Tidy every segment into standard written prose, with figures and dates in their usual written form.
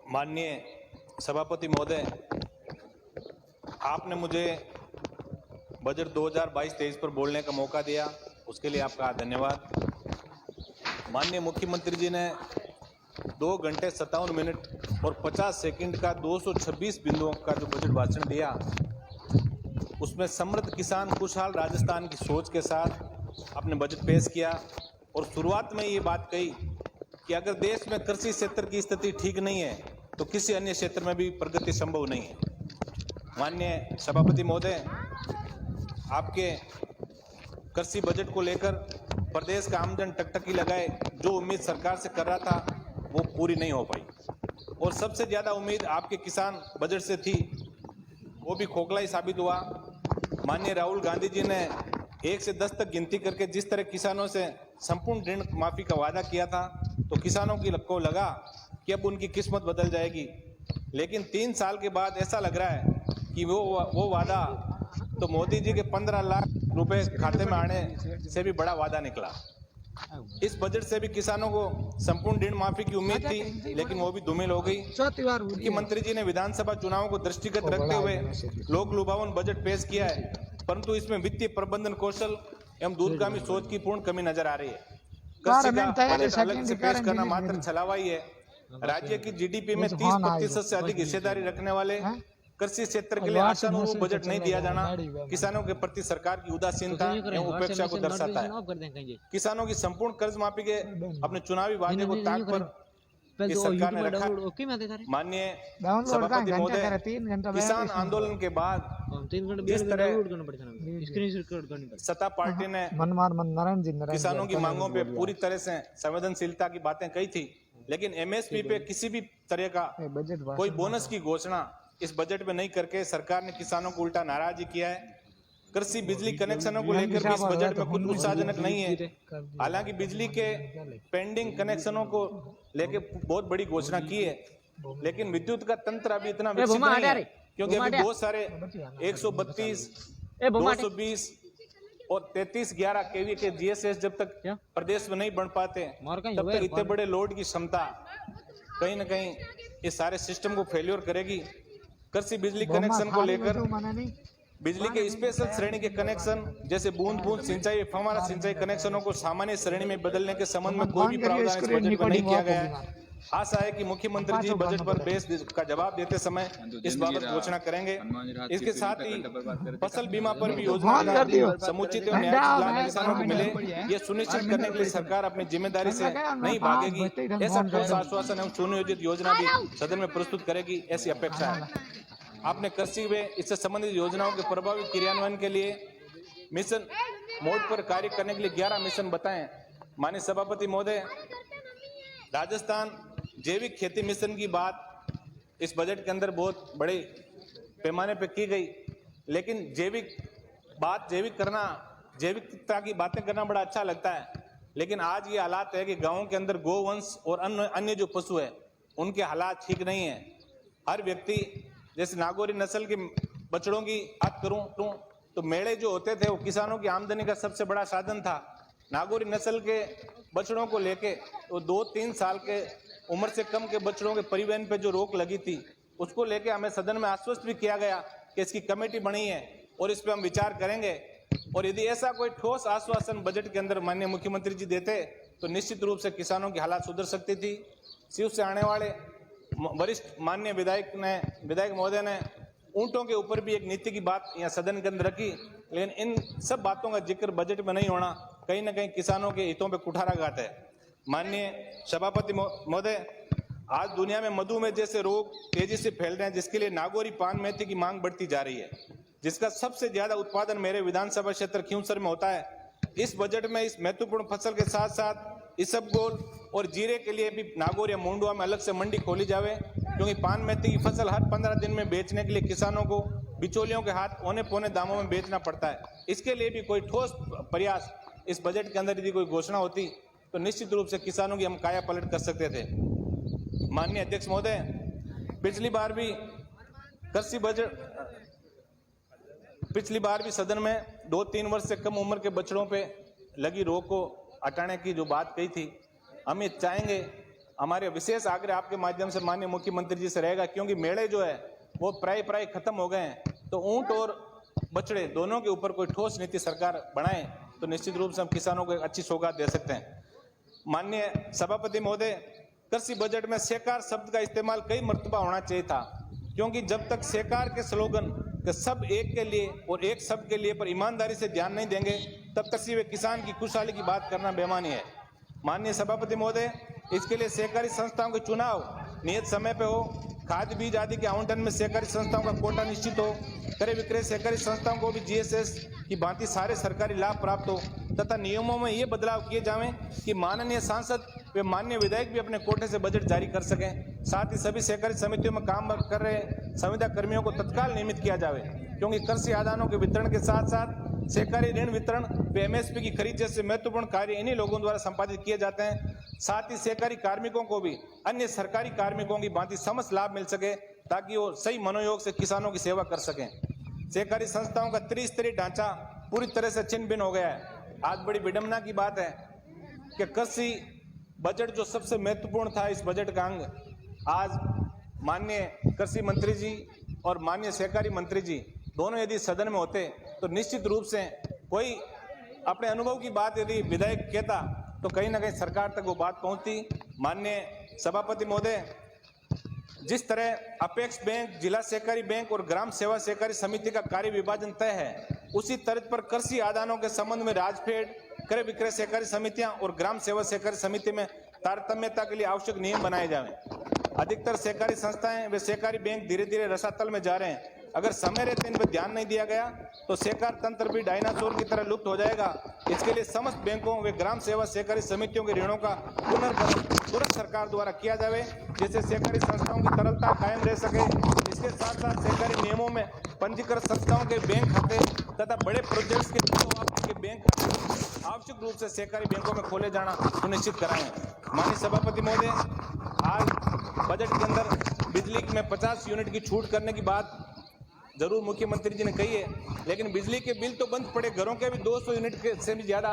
माननीय सभापति महोदय, आपने मुझे बजट 2022-23 पर बोलने का मौका दिया, उसके लिए आपका धन्यवाद। माननीय मुख्यमंत्री जी ने 2 घंटे 57 मिनट और 50 सेकंड का 226 बिंदुओं का जो बजट भाषण दिया, उसमें समृद्ध किसान खुशहाल राजस्थान की सोच के साथ अपने बजट पेश किया और शुरुआत में ये बात कही कि अगर देश में कृषि क्षेत्र की स्थिति ठीक नहीं है तो किसी अन्य क्षेत्र में भी प्रगति संभव नहीं है। माननीय सभापति महोदय, आपके कृषि बजट को लेकर प्रदेश का आमजन टकटकी लगाए जो उम्मीद सरकार से कर रहा था वो पूरी नहीं हो पाई और सबसे ज्यादा उम्मीद आपके किसान बजट से थी, वो भी खोखला ही साबित हुआ। माननीय राहुल गांधी जी ने 1 से 10 तक गिनती करके जिस तरह किसानों से संपूर्ण ऋण माफी का वादा किया था तो किसानों को लगा कि अब उनकी किस्मत बदल जाएगी, लेकिन 3 साल के बाद ऐसा लग रहा है कि वो वादा तो मोदी जी के 15 लाख रुपए खाते में आने से भी बड़ा वादा निकला। इस बजट से भी किसानों को संपूर्ण ऋण माफी की उम्मीद थी, लेकिन वो भी धूमिल हो गई। मुख्यमंत्री जी ने विधानसभा चुनावों को दृष्टिगत रखते हुए लोक लुभावन बजट पेश किया है, परंतु इसमें वित्तीय प्रबंधन कौशल एवं दूरगामी सोच की पूर्ण कमी नजर आ रही है। कृषि का बजट अलग से पेश करना मात्र छलावा ही है। राज्य की जीडीपी में 30% से अधिक हिस्सेदारी रखने वाले कृषि क्षेत्र के लिए आशानुरूप बजट नहीं दिया जाना किसानों के प्रति सरकार की उदासीनता एवं उपेक्षा को दर्शाता है। किसानों की संपूर्ण कर्ज माफी के अपने चुनावी वादे को ताक पर इस सरकार ने रखा। माननीय सभापति महोदय, किसान आंदोलन के बाद जिस तरह सत्ता पार्टी ने किसानों की मांगों पे पूरी तरह से संवेदनशीलता की बातें कही थी, लेकिन एमएसपी पे किसी भी तरह का कोई बोनस की घोषणा इस बजट में नहीं करके सरकार ने किसानों को उल्टा नाराज ही किया है। कृषि बिजली कनेक्शनों को लेकर भी इस बजट में कुछ उत्साहजनक नहीं है। हालांकि बिजली के पेंडिंग कनेक्शनों को लेकर बहुत बड़ी घोषणा की है, लेकिन विद्युत का तंत्र अभी इतना विकसित नहीं है, क्योंकि अभी बहुत सारे 132, 220 और 3311 केवी के जीएसएस जब तक प्रदेश में नहीं बन पाते तब तक इतने बड़े लोड की क्षमता कहीं न कहीं इस सारे सिस्टम को फेल्योर करेगी। कृषि बिजली कनेक्शन को लेकर बिजली के स्पेशल श्रेणी के कनेक्शन जैसे बूंद बूंद सिंचाई, फव्वारा सिंचाई कनेक्शनों को सामान्य श्रेणी में बदलने के संबंध में कोई भी प्रावधान इस बजट में नहीं किया गया है। आशा है कि मुख्यमंत्री जी बजट पर बेस का जवाब देते समय इस बाबत घोषणा करेंगे। इसके साथ ही फसल बीमा पर भी योजना समुचित एवं न्यायिक लाभ किसानों को मिले, ये सुनिश्चित करने के लिए सरकार अपनी जिम्मेदारी से नहीं भागेगी। ऐसा ठोस आश्वासन एवं सुनियोजित योजना भी सदन में प्रस्तुत करेगी, ऐसी अपेक्षा है। आपने कृषि में इससे संबंधित योजनाओं के प्रभावी क्रियान्वयन के लिए मिशन मोड पर कार्य करने के लिए 11 मिशन बताएं। माननीय सभापति महोदय, राजस्थान जैविक खेती मिशन की बात इस बजट के अंदर बहुत बड़े पैमाने पर की गई, लेकिन जैविकता की बातें करना बड़ा अच्छा लगता है, लेकिन आज ये हालात है कि गांवों के अंदर गोवंश और अन्य जो पशु है उनके हालात ठीक नहीं है। हर व्यक्ति, जैसे नागौरी नस्ल के बछड़ों की बात करूं तो मेले जो होते थे वो किसानों की आमदनी का सबसे बड़ा साधन था। नागौरी नस्ल के बछड़ों को लेके तो 2-3 साल के उम्र से कम के बछड़ों के परिवहन पे जो रोक लगी थी उसको लेके हमें सदन में आश्वस्त भी किया गया कि इसकी कमेटी बनी है और इस पे हम विचार करेंगे, और यदि ऐसा कोई ठोस आश्वासन बजट के अंदर माननीय मुख्यमंत्री जी देते तो निश्चित रूप से किसानों की हालात सुधर सकती थी। शिव से आने वाले वरिष्ठ माननीय विधायक महोदय ने ऊंटों के ऊपर भी एक नीति की बात यहाँ सदन के अंदर रखी, लेकिन इन सब बातों का जिक्र बजट में नहीं होना कहीं ना कहीं किसानों के हितों पे कुठाराघात है। माननीय सभापति महोदय, आज दुनिया में मधुमेह जैसे रोग तेजी से फैल रहे हैं, जिसके लिए नागौरी पान मेथी की मांग बढ़ती जा रही है, जिसका सबसे ज्यादा उत्पादन मेरे विधानसभा क्षेत्र खींवसर में होता है। इस बजट में इस महत्वपूर्ण फसल के साथ साथ इसबगोल और जीरे के लिए भी नागौर या मुंडवा में अलग से मंडी खोली जावे, क्योंकि पान मेथी की फसल हर 15 दिन में बेचने के लिए किसानों को बिचौलियों के हाथ औने पौने दामों में बेचना पड़ता है। इसके लिए भी कोई ठोस प्रयास इस बजट के अंदर यदि कोई घोषणा होती तो निश्चित रूप से किसानों की हम काया पलट कर सकते थे। माननीय अध्यक्ष महोदय, पिछली बार भी सदन में 2-3 वर्ष से कम उम्र के बछड़ों पे लगी रोक को हटाने की जो बात कही थी, हम ये चाहेंगे हमारे विशेष आग्रह आपके माध्यम से माननीय मुख्यमंत्री जी से रहेगा, क्योंकि मेले जो है वो प्राय खत्म हो गए हैं, तो ऊंट और बछड़े दोनों के ऊपर कोई ठोस नीति सरकार बनाए तो निश्चित रूप से हम किसानों को एक अच्छी सौगात दे सकते हैं। माननीय सभापति महोदय, कृषि बजट में सहकार शब्द का इस्तेमाल कई मर्तबा होना चाहिए था, क्योंकि जब तक सहकार के स्लोगन के सब एक के लिए और एक सब के लिए पर ईमानदारी से ध्यान नहीं देंगे, तब तक सिर्फ किसान की खुशहाली की बात करना बेमानी है। माननीय सभापति महोदय, इसके लिए सहकारी संस्थाओं के चुनाव नियत समय पे हो, खाद बीज आदि के आवंटन में सहकारी संस्थाओं का कोटा निश्चित हो, क्रय विक्रय सहकारी संस्थाओं को भी जीएसएस की भांति सारे सरकारी लाभ प्राप्त हो, तथा नियमों में ये बदलाव किए जाएं कि माननीय सांसद व माननीय विधायक भी अपने कोटे से बजट जारी कर सकें। साथ ही सभी सहकारी समितियों में काम कर रहे संविदा कर्मियों को तत्काल नियमित किया जाए, क्योंकि कृषि आदानों के वितरण के साथ साथ सहकारी ऋण वितरण व एमएसपी की खरीद जैसे महत्वपूर्ण कार्य इन्हीं लोगों द्वारा संपादित किए जाते हैं। साथ ही सहकारी कार्मिकों को भी अन्य सरकारी कार्मिकों की भांति समस्त लाभ मिल सके, ताकि वो सही मनोयोग से किसानों की सेवा कर सकें। सहकारी संस्थाओं का त्रिस्तरीय ढांचा पूरी तरह से छिन्न भिन्न हो गया है। आज बड़ी विडंबना की बात है कि कृषि बजट जो सबसे महत्वपूर्ण था, इस बजट का अंग, आज माननीय कृषि मंत्री जी और माननीय सहकारी मंत्री जी दोनों यदि सदन में होते तो निश्चित रूप से कोई अपने अनुभव की बात यदि विधायक कहता तो कहीं ना कहीं सरकार तक वो बात पहुंचती। माननीय सभापति महोदय, जिस तरह अपेक्स बैंक, जिला सहकारी बैंक और ग्राम सेवा सहकारी समिति का कार्य विभाजन तय है, उसी तर्ज पर कृषि आदानों के संबंध में राजफेड, क्रय विक्रय सहकारी समितियां और ग्राम सेवा सहकारी समिति में तारतम्यता के लिए आवश्यक नियम बनाए जाएं। अधिकतर सहकारी संस्थाएं व सहकारी बैंक धीरे धीरे रसातल में जा रहे हैं। अगर समय रहते इन पर ध्यान नहीं दिया गया तो सहकार तंत्र भी डायनासोर की तरह लुप्त हो जाएगा। इसके लिए समस्त बैंकों व ग्राम सेवा सहकारी समितियों के ऋणों का पुनर्गठन तुरंत सरकार द्वारा किया जाए, जिससे सहकारी संस्थाओं की तरलता कायम रह सके। इसके साथ साथ सहकारी नियमों में पंजीकृत संस्थाओं के बैंक खाते तथा बड़े प्रोजेक्ट्स के बैंक खाते आवश्यक रूप से सहकारी बैंकों में खोले जाना सुनिश्चित कराएं। माननीय सभापति महोदय, आज बजट के अंदर बिजली में 50 यूनिट की छूट करने की बात जरूर मुख्यमंत्री जी ने कही है, लेकिन बिजली के बिल तो बंद पड़े, घरों के भी 200 यूनिट से भी ज्यादा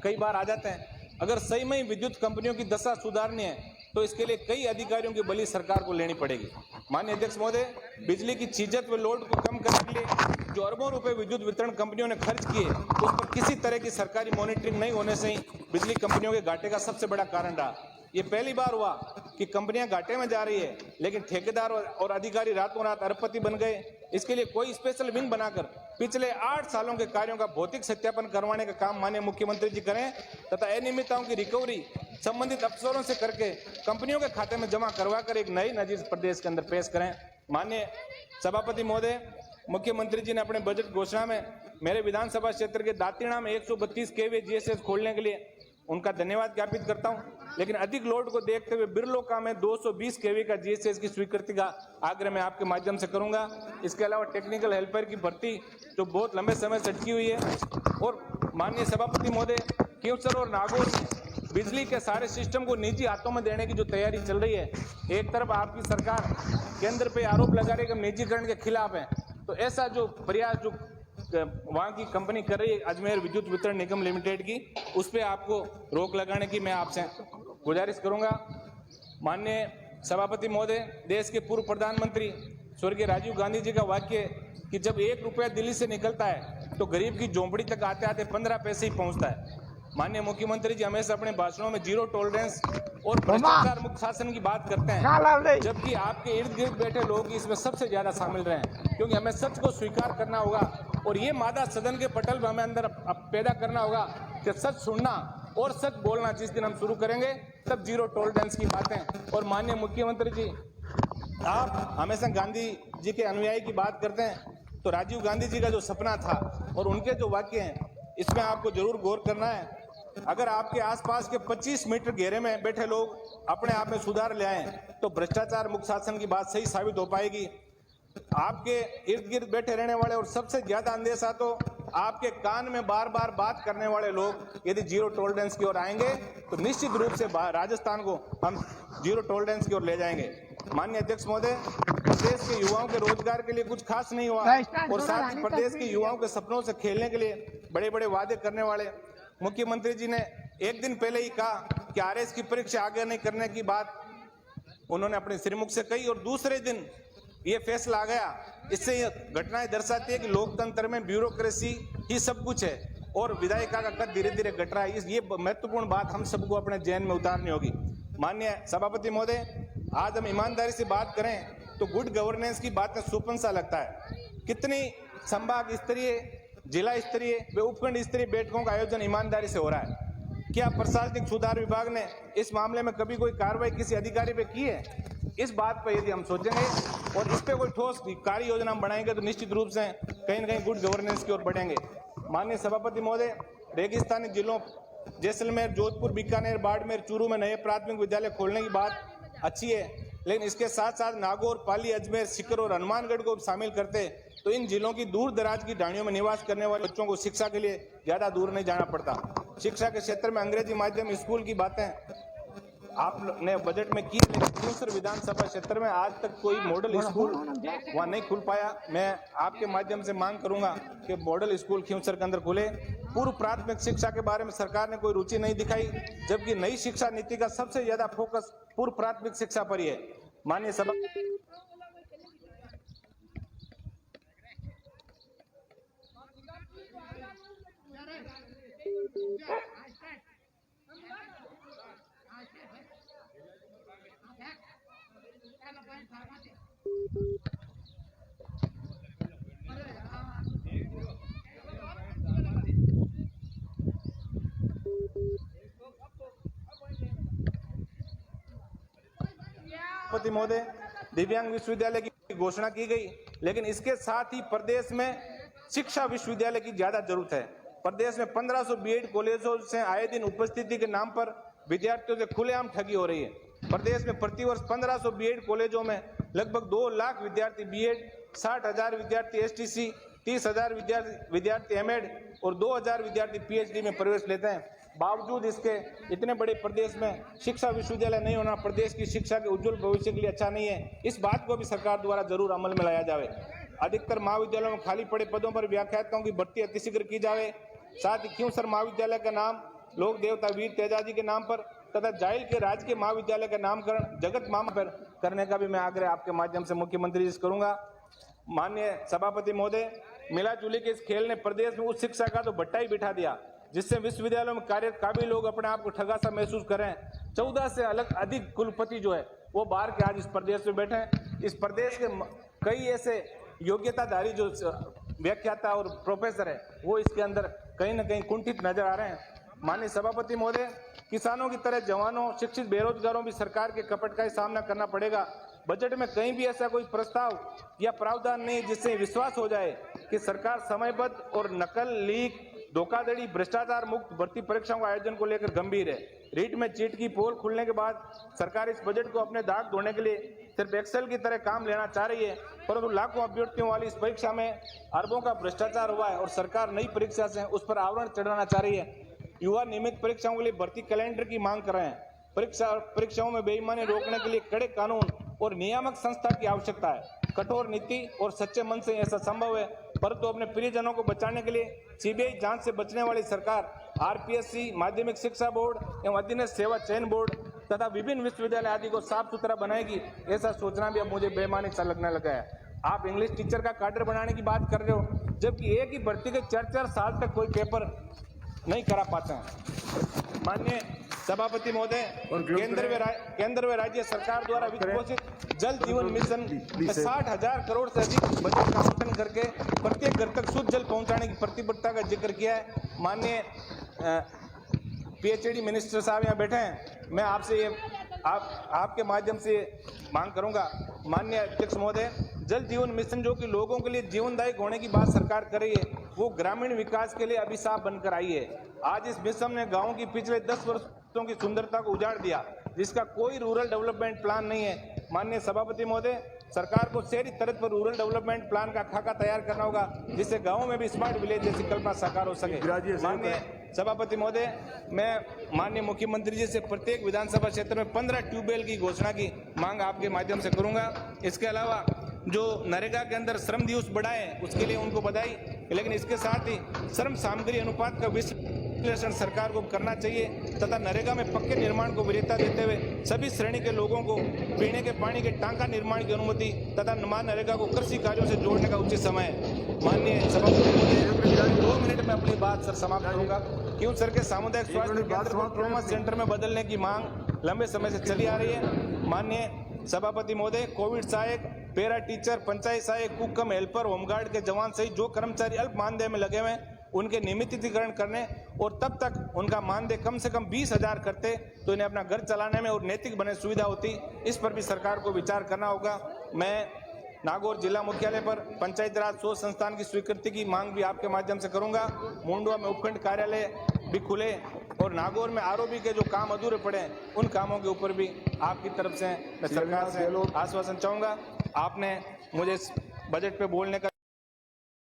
कई बार आ जाते हैं। अगर सही में विद्युत कंपनियों की दशा सुधारनी है तो इसके लिए कई अधिकारियों की बलि सरकार को लेनी पड़ेगी। माननीय अध्यक्ष महोदय, बिजली की छीजत व लोड को कम करने के लिए जो अरबों रुपए विद्युत वितरण कंपनियों ने खर्च किए, उस पर किसी तरह की सरकारी मॉनिटरिंग नहीं होने से ही बिजली कंपनियों के घाटे का सबसे बड़ा कारण रहा। ये पहली बार हुआ कि कंपनियां घाटे में जा रही है, लेकिन ठेकेदार और अधिकारी रातों रात अरबपति बन गए। इसके लिए कोई स्पेशल विंग बनाकर पिछले 8 सालों के कार्यों का भौतिक सत्यापन करवाने का काम माननीय मुख्यमंत्री जी करें, तथा अनियमितताओं की रिकवरी संबंधित अफसरों से करके कंपनियों के खाते में जमा करवाकर एक नई नजीर प्रदेश के अंदर पेश करें। माननीय सभापति महोदय, मुख्यमंत्री जी ने अपने बजट घोषणा में मेरे विधानसभा क्षेत्र के दातिणा में 132 केवी जीएसएस खोलने के लिए उनका धन्यवाद ज्ञापित करता हूं, लेकिन अधिक लोड को देखते हुए बिरलोका में 220 केवी का जीएसएस की स्वीकृति का आग्रह मैं आपके माध्यम से करूंगा। इसके अलावा टेक्निकल हेल्पर की भर्ती जो बहुत लंबे समय से अटकी हुई है, और माननीय सभापति महोदय, केवसर और नागौर बिजली के सारे सिस्टम को निजी हाथों में देने की जो तैयारी चल रही है, एक तरफ आपकी सरकार केंद्र पे आरोप लगा रही है कि निजीकरण के खिलाफ है, तो ऐसा जो प्रयास जो वहां की कंपनी कर रही है अजमेर विद्युत वितरण निगम लिमिटेड की, उस पर आपको रोक लगाने की मैं आपसे गुजारिश करूंगा। माननीय सभापति महोदय, देश के पूर्व प्रधानमंत्री स्वर्गीय राजीव गांधी जी का वाक्य कि जब 1 रुपया दिल्ली से निकलता है तो गरीब की झोंपड़ी तक आते आते 15 पैसे ही पहुंचता है। माननीय मुख्यमंत्री जी हमेशा अपने भाषणों में जीरो टॉलरेंस और भ्रष्टाचार मुक्त शासन की बात करते हैं, जबकि आपके इर्द गिर्द बैठे लोग इसमें सबसे ज्यादा शामिल रहे हैं, क्योंकि हमें सच को स्वीकार करना होगा और ये मादा सदन के पटल में हमें अंदर पैदा करना होगा कि सच सुनना और सच बोलना जिस दिन हम शुरू करेंगे तब जीरो टॉलरेंस की बातें। और माननीय मुख्यमंत्री जी, आप हमेशा गांधी जी के अनुयायी की बात करते हैं, तो राजीव गांधी जी का जो सपना था और उनके जो वाक्य हैं, इसमें आपको जरूर गौर करना है। अगर आपके आसपास के 25 मीटर घेरे में बैठे लोग अपने आप में सुधार ले आए तो भ्रष्टाचार मुक्त शासन की बात सही साबित हो पाएगी। आपके इर्द गिर्द बैठे रहने वाले और सबसे ज्यादा अंदेशा तो आपके कान में बार बार बात करने वाले लोग यदि जीरो टॉलरेंस की ओर आएंगे तो निश्चित रूप से राजस्थान को हम जीरो टॉलरेंस की ओर ले जाएंगे। माननीय अध्यक्ष महोदय, प्रदेश के युवाओं के रोजगार के लिए कुछ खास नहीं हुआ और साथ ही प्रदेश के युवाओं के सपनों से खेलने के लिए बड़े बड़े वादे करने वाले मुख्यमंत्री जी ने एक दिन पहले ही कहा कि आरएस की परीक्षा आगे नहीं करने की बात उन्होंने अपने श्रीमुख से कही और दूसरे दिन ये फैसला आ गया। इससे ये घटनाएं दर्शाती है कि लोकतंत्र में ब्यूरोक्रेसी ही सब कुछ है और विधायिका का कद धीरे धीरे घट रहा है। ये महत्वपूर्ण बात हम सबको अपने जहन में उतारनी होगी। माननीय सभापति महोदय, आज हम ईमानदारी से बात करें तो गुड गवर्नेंस की बात में सुपन सा लगता है। कितनी संभाग स्तरीय, जिला स्तरीय व उपखंड स्तरीय बैठकों का आयोजन ईमानदारी से हो रहा है। क्या प्रशासनिक सुधार विभाग ने इस मामले में कभी कोई कार्रवाई किसी अधिकारी पे की है? इस बात पर यदि हम सोचेंगे और इस पे कोई ठोस कार्य योजना हम बनाएंगे तो निश्चित रूप से कहीं न कहीं गुड गवर्नेंस की ओर बढ़ेंगे। माननीय सभापति महोदय, रेगिस्तानी जिलों जैसलमेर, जोधपुर, बीकानेर, बाड़मेर, चूरू में नए प्राथमिक विद्यालय खोलने की बात अच्छी है, लेकिन इसके साथ साथ नागौर, पाली, अजमेर, सीकर और हनुमानगढ़ को शामिल करते तो इन जिलों की दूर दराज की ढाणियों में निवास करने वाले बच्चों को शिक्षा के लिए ज्यादा दूर नहीं जाना पड़ता। शिक्षा के क्षेत्र में अंग्रेजी माध्यम स्कूल की बातें आपने बजट में की, लेकिन क्यूसर विधानसभा क्षेत्र में आज तक कोई मॉडल स्कूल वहां नहीं खुल पाया। मैं आपके माध्यम से मांग करूंगा कि मॉडल स्कूल क्यूसर के अंदर खुले। पूर्व प्राथमिक शिक्षा के बारे में सरकार ने कोई रुचि नहीं दिखाई, जबकि नई शिक्षा नीति का सबसे ज्यादा फोकस पूर्व प्राथमिक शिक्षा पर ही है। माननीय सभा सभापति महोदय, दिव्यांग विश्वविद्यालय की घोषणा की गई, लेकिन इसके साथ ही प्रदेश में शिक्षा विश्वविद्यालय की ज्यादा जरूरत है। प्रदेश में 1500 बीएड कॉलेजों से आए दिन उपस्थिति के नाम पर विद्यार्थियों से खुलेआम ठगी हो रही है। प्रदेश में प्रतिवर्ष 1500 बीएड कॉलेजों में लगभग 2 लाख विद्यार्थी बीएड, 60,000 विद्यार्थी एसटीसी, 30,000 विद्यार्थी एमएड और 2,000 विद्यार्थी पीएचडी में प्रवेश लेते हैं। बावजूद इसके इतने बड़े प्रदेश में शिक्षा विश्वविद्यालय नहीं होना प्रदेश की शिक्षा के उज्जवल भविष्य के लिए अच्छा नहीं है। इस बात को भी सरकार द्वारा जरूर अमल में लाया जाए। अधिकतर महाविद्यालयों में खाली पड़े पदों पर व्याख्याताओं की भर्ती अतिशीघ्र की जाए। साथ ही क्यूसर महाविद्यालय का नाम लोक देवता वीर तेजाजी के नाम पर तथा जाइल के राजकीय महाविद्यालय का नामकरण जगत मामा पर करने का भी मैं आग्रह आपके माध्यम से मुख्यमंत्री जी से करूंगा। माननीय सभापति महोदय, मिला जुली के इस खेल ने प्रदेश में उच्च शिक्षा का तो भट्टा ही बिठा दिया, जिससे विश्वविद्यालयों में कार्यरत काबिल लोग अपने आप को ठगा सा महसूस करें। 14 से अधिक कुलपति जो है वो बाहर के आज इस प्रदेश में बैठे हैं। इस प्रदेश के कई ऐसे योग्यताधारी जो व्याख्याता और प्रोफेसर है वो इसके अंदर कहीं न कहीं कुंठित नजर आ रहे हैं। माननीय सभापति महोदय, किसानों की तरह जवानों, शिक्षित बेरोजगारों भी सरकार के कपट का ही सामना करना पड़ेगा। बजट में कहीं भी ऐसा कोई प्रस्ताव या प्रावधान नहीं जिससे विश्वास हो जाए कि सरकार समयबद्ध और नकल, लीक, धोखाधड़ी, भ्रष्टाचार मुक्त भर्ती परीक्षाओं के आयोजन को लेकर गंभीर है। रीट में चीट की पोल खुलने के बाद सरकार इस बजट को अपने दाग धोने के लिए सिर्फ एक्सेल की तरह काम लेना चाह रही है, परंतु लाखों अभ्यर्थियों वाली इस परीक्षा में अरबों का भ्रष्टाचार हुआ है और सरकार नई परीक्षा से उस पर आवरण चढ़ाना चाह रही है। युवा नियमित परीक्षाओं के लिए भर्ती कैलेंडर की मांग कर रहे हैं। परीक्षाओं में बेईमानी रोकने के लिए कड़े कानून और नियामक संस्था की आवश्यकता है। कठोर नीति और सच्चे मन से ऐसा संभव है, परंतु अपने प्रियजनों को बचाने के लिए सीबीआई जांच से बचने वाली सरकार आरपीएससी, माध्यमिक शिक्षा बोर्ड एवं अधीनस्थ सेवा चयन बोर्ड तथा विभिन्न विश्वविद्यालय आदि को साफ सुथरा बनाएगी, ऐसा सोचना भी अब मुझे बेईमानी सा लगने लगा है। आप इंग्लिश टीचर का काडर बनाने की बात कर रहे हो, जबकि एक ही भर्ती के 4-4 साल तक कोई पेपर नहीं करा पाते हैं। माननीय सभापति महोदय, केंद्र व राज्य सरकार द्वारा वित्त पोषित जल जीवन मिशन में 60,000 करोड़ से अधिक बजट का आवंटन करके प्रत्येक घर तक शुद्ध जल पहुंचाने की प्रतिबद्धता का जिक्र किया है। माननीय पीएचडी मिनिस्टर साहब यहाँ बैठे हैं, मैं आपसे ये आपके माध्यम से मांग करूंगा। माननीय अध्यक्ष महोदय, जल जीवन मिशन जो कि लोगों के लिए जीवनदायक होने की बात सरकार कर रही है, वो ग्रामीण विकास के लिए अभिशाप बनकर आई है। आज इस मिशन ने गाँव की पिछले 10 वर्षों की सुंदरता को उजाड़ दिया, जिसका कोई रूरल डेवलपमेंट प्लान नहीं है। माननीय सभापति महोदय, सरकार को शहरी तरफ पर रूरल डेवलपमेंट प्लान का खाका तैयार करना होगा, जिससे गाँव में भी स्मार्ट विलेज जैसी कल्पना साकार हो सके। माननीय सभापति महोदय, मैं माननीय मुख्यमंत्री जी से प्रत्येक विधानसभा क्षेत्र में 15 ट्यूबवेल की घोषणा की मांग आपके माध्यम से करूंगा। इसके अलावा जो नरेगा के अंदर श्रम दिवस बढ़ाए उसके लिए उनको बधाई, लेकिन इसके साथ ही श्रम सामग्री अनुपात का विश्लेषण सरकार को करना चाहिए तथा नरेगा में पक्के निर्माण को वरीयता देते हुए सभी श्रेणी के लोगों को पीने के पानी के टांका निर्माण की अनुमति तथा नरेगा को कृषि कार्यों से जोड़ने का उचित समय है। माननीय सभापति, 2 मिनट में अपनी बात सर समाप्त करूंगा। क्यों सर के सामुदायिक स्वास्थ्य केंद्र को ट्रॉमा सेंटर में बदलने की मांग लंबे समय से चली आ रही है। माननीय सभापति महोदय, कोविड सहायक, पैरा टीचर, पंचायत सहायक, कुक कम हेल्पर, होमगार्ड के जवान सहित जो कर्मचारी अल्प मानदेय में लगे हुए हैं उनके नियमितीकरण करने और तब तक उनका मानदेय कम से कम 20,000 करते तो इन्हें अपना घर चलाने में और नैतिक बने सुविधा होती। इस पर भी सरकार को विचार करना होगा। मैं नागौर जिला मुख्यालय पर पंचायत राज शोध संस्थान की स्वीकृति की मांग भी आपके माध्यम से करूंगा। मुंडवा में उपखंड कार्यालय भी खुले और नागौर में आरओबी के जो काम अधूरे पड़े हैं उन कामों के ऊपर भी आपकी तरफ से मैं सरकार से आश्वासन चाहूंगा। आपने मुझे इस बजट पे बोलने का